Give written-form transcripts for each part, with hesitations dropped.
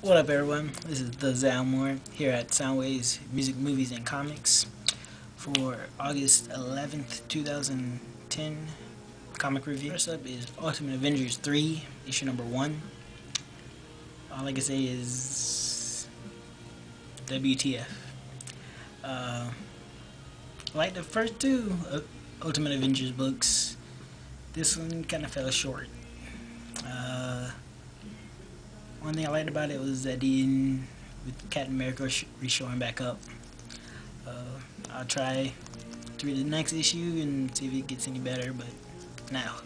What up, everyone? This is the Zalmore here at Soundwaves Music, Movies, and Comics for August 11th, 2010 comic review. First up is Ultimate Avengers 3, issue number 1. All I can say is WTF. Like the first two Ultimate Avengers books, this one kind of fell short. One thing I liked about it was that with Captain America reshowing back up. I'll try to read the next issue and see if it gets any better, but now,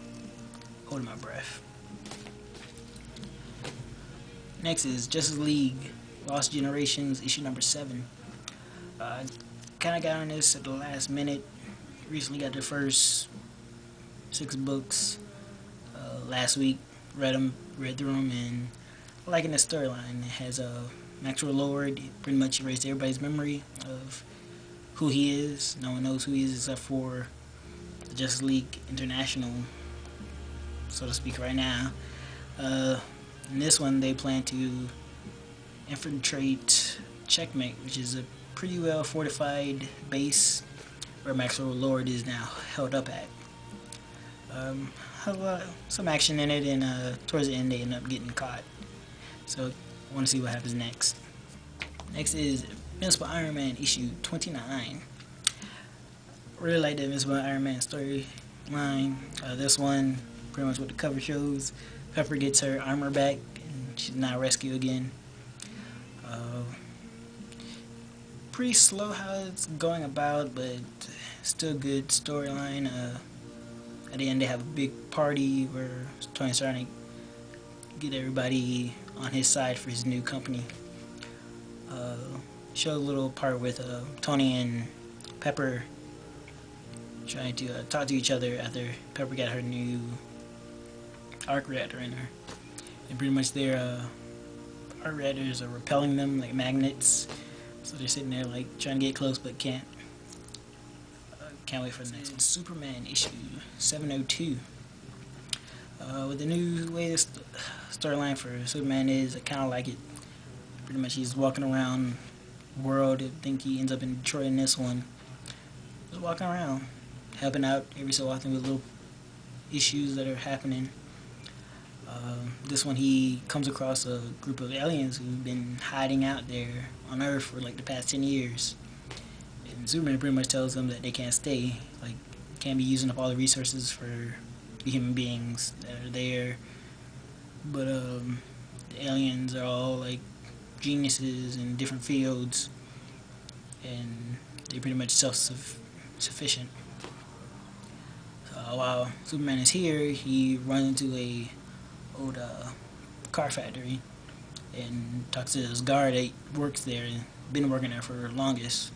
holding my breath. Next is Justice League Lost Generations, issue number 7. Kind of got on this at the last minute. Recently got the first 6 books last week. Read through them, and liking the storyline. It has Maxwell Lord pretty much erased everybody's memory of who he is. No one knows who he is except for the Justice League International, so to speak, right now. In this one, they plan to infiltrate Checkmate, which is a pretty well fortified base where Maxwell Lord is now held up at. Some action in it, and towards the end they end up getting caught. So I want to see what happens next. Next is Invincible Iron Man issue 29. Really like the Invincible Iron Man storyline. This one, pretty much what the cover shows. Pepper gets her armor back, and she's now rescued again. Pretty slow how it's going about, but still good storyline. At the end, they have a big party where Tony's trying to get everybody on his side for his new company. Show a little part with Tony and Pepper trying to talk to each other after Pepper got her new arc reactor in her. And pretty much their arc reactors are repelling them like magnets. So they're sitting there like trying to get close but can't. Can't wait for the next one. Superman issue 702. With the new way this storyline for Superman is, I kind of like it. Pretty much he's walking around the world. I think he ends up in Detroit in this one. Just walking around, helping out every so often with little issues that are happening. This one he comes across a group of aliens who've been hiding out there on Earth for like the past 10 years. And Superman pretty much tells them that they can't stay, like can't be using up all the resources for the human beings that are there. But the aliens are all like geniuses in different fields, and they're pretty much self-sufficient. While Superman is here, he runs into a old car factory and talks to this guard that works there and been working there for the longest.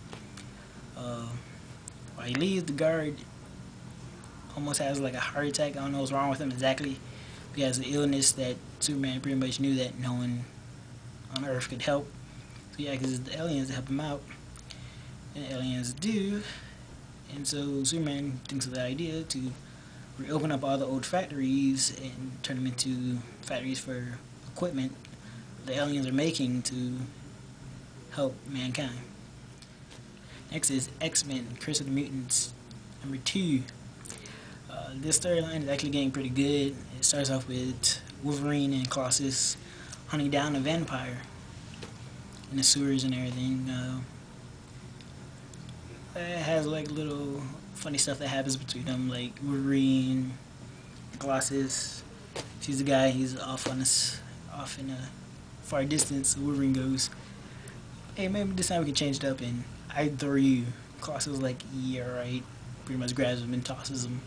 While he leaves, the guard almost has like a heart attack. I don't know what's wrong with him exactly. He has an illness that Superman pretty much knew that no one on Earth could help. So he asks the aliens to help him out, and the aliens do. And so Superman thinks of the idea to reopen up all the old factories and turn them into factories for equipment the aliens are making to help mankind. Next is X-Men Curse of the Mutants number 2. This storyline is actually getting pretty good. It starts off with Wolverine and Colossus hunting down a vampire in the sewers and everything. It has like little funny stuff that happens between them, like Wolverine, Colossus. She's the guy. He's off in a far distance. So Wolverine goes, "Hey, maybe this time we can change it up and I throw you." Colossus is like, "Yeah, right." Pretty much grabs him and tosses him.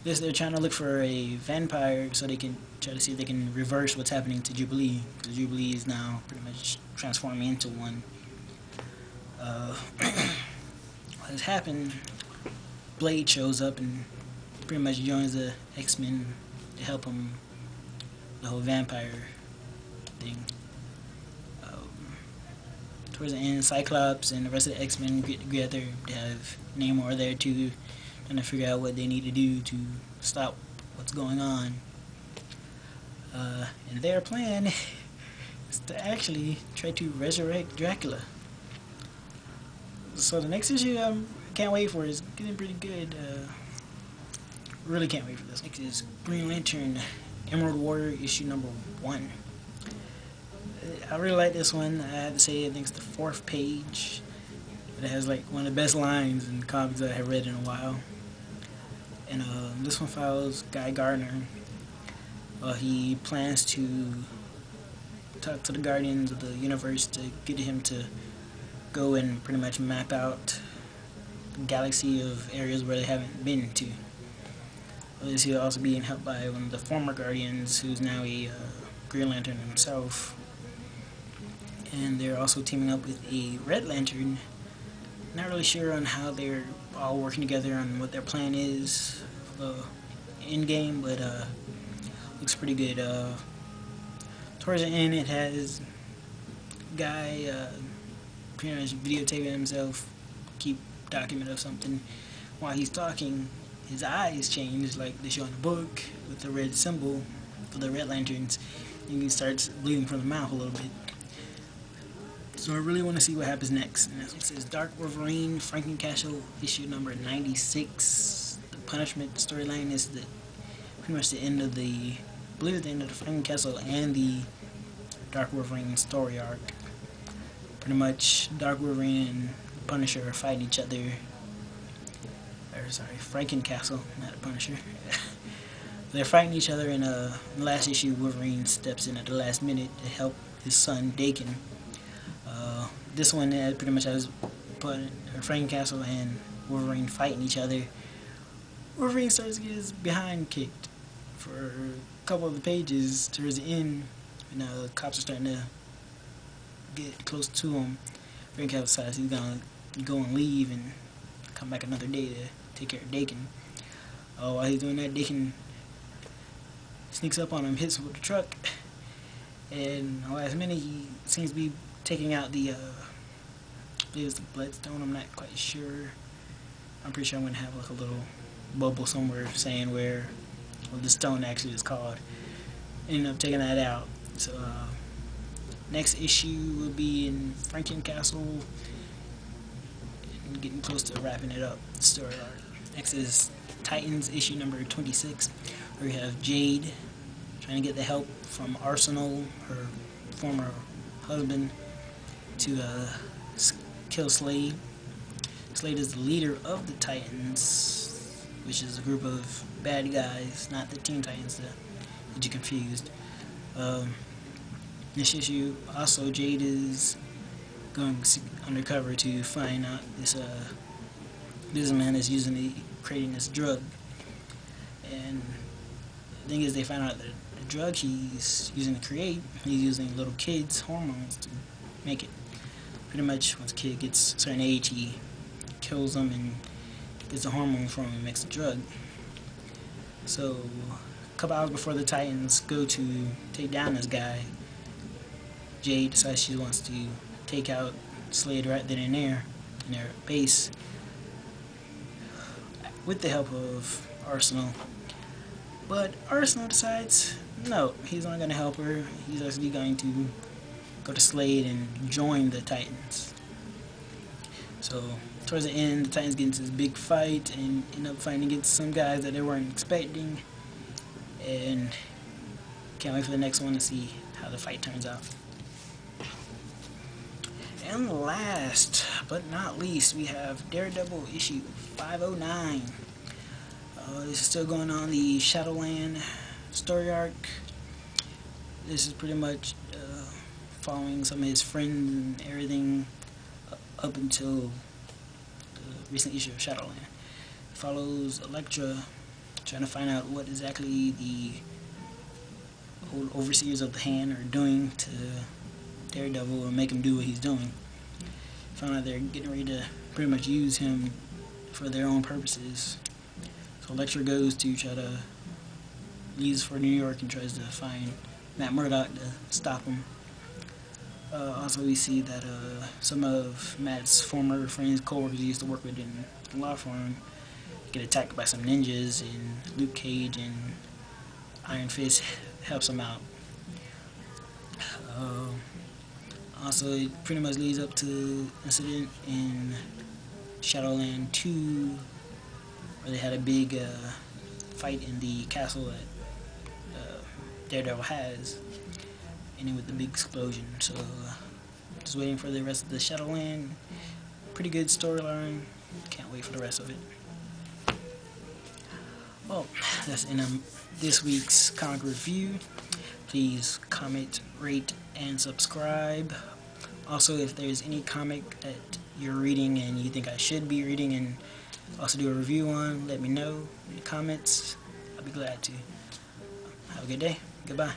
They're trying to look for a vampire so they can try to see if they can reverse what's happening to Jubilee, because Jubilee is now pretty much transforming into one. What has happened, Blade shows up and pretty much joins the X-Men to help him, the whole vampire thing. Towards the end, Cyclops and the rest of the X-Men get together. They have Namor there too, trying to figure out what they need to do to stop what's going on. And their plan is to actually try to resurrect Dracula. So the next issue I can't wait for is getting pretty good. Really can't wait for this. Next is Green Lantern Emerald Warrior issue number 1. I really like this one. I have to say, I think it's the 4th page. It has like one of the best lines in comics that I have read in a while. And this one follows Guy Gardner. He plans to talk to the Guardians of the Universe to get him to go and pretty much map out a galaxy of areas where they haven't been to. He's also being helped by one of the former Guardians, who's now a Green Lantern himself. And they're also teaming up with a Red Lantern. Not really sure on how they're all working together on what their plan is in game, but looks pretty good. Towards the end, it has Guy pretty much videotaping himself, keep document of something. While he's talking, his eyes change, like they show in the book, with the red symbol for the Red Lanterns, and he starts bleeding from the mouth a little bit. So I really want to see what happens next. And it says Dark Wolverine, Frankencastle, issue number 96. The Punishment storyline is pretty much the end of I believe it's the end of the Frankencastle and the Dark Wolverine story arc. Pretty much Dark Wolverine and Punisher are fighting each other. Or sorry, Frankencastle, not the Punisher. They're fighting each other, and in the last issue, Wolverine steps in at the last minute to help his son, Daken. This one pretty much has Frankencastle and Wolverine fighting each other. Wolverine starts to get his behind kicked for a couple of the pages towards the end. And the cops are starting to get close to him. Frankencastle decides he's gonna go and leave and come back another day to take care of Daken. While he's doing that, Daken sneaks up on him, hits him with the truck, and the last minute he seems to be taking out the I believe it's the Bloodstone. I'm not quite sure. I'm pretty sure I'm gonna have like a little bubble somewhere saying what the stone actually is called. Ended up taking that out. So next issue will be in Frankencastle, and getting close to wrapping it up. The story arc. Next is Titans issue number 26, where we have Jade trying to get the help from Arsenal, her former husband, to kill Slade. Slade is the leader of the Titans, which is a group of bad guys, not the Teen Titans that get you confused. This issue, also Jade is going undercover to find out this man is creating this drug. And the thing is, they find out that the drug he's using to create, he's using little kids' hormones to make it. Pretty much, once a kid gets a certain age, he kills them and gets the hormone from him and makes the drug. So, a couple hours before the Titans go to take down this guy, Jade decides she wants to take out Slade right then and there in their base with the help of Arsenal. But Arsenal decides, no, he's not going to help her. He's actually going to go to Slade and join the Titans. So, towards the end, the Titans get into this big fight and end up fighting against some guys that they weren't expecting. And can't wait for the next one to see how the fight turns out. And last but not least, we have Daredevil issue 509. This is still going on the Shadowland story arc. This is pretty much following some of his friends and everything up until the recent issue of Shadowland. It follows Elektra trying to find out what exactly the old overseers of the Hand are doing to Daredevil and make him do what he's doing. Found out they're getting ready to pretty much use him for their own purposes. So Elektra goes to try to leaves for New York and tries to find Matt Murdock to stop him. Also, we see that some of Matt's former friends, co-workers he used to work with in the law firm, get attacked by some ninjas, and Luke Cage and Iron Fist helps him out. Also, it pretty much leads up to incident in Shadowland 2, where they had a big fight in the castle that Daredevil has, ending with the big explosion. So, just waiting for the rest of the Shadowland. Pretty good storyline. Can't wait for the rest of it. Well, that's in this week's comic review. Please comment, rate, and subscribe. Also, if there's any comic that you're reading and you think I should be reading and also do a review on, let me know in the comments. I'll be glad to. Have a good day. Goodbye.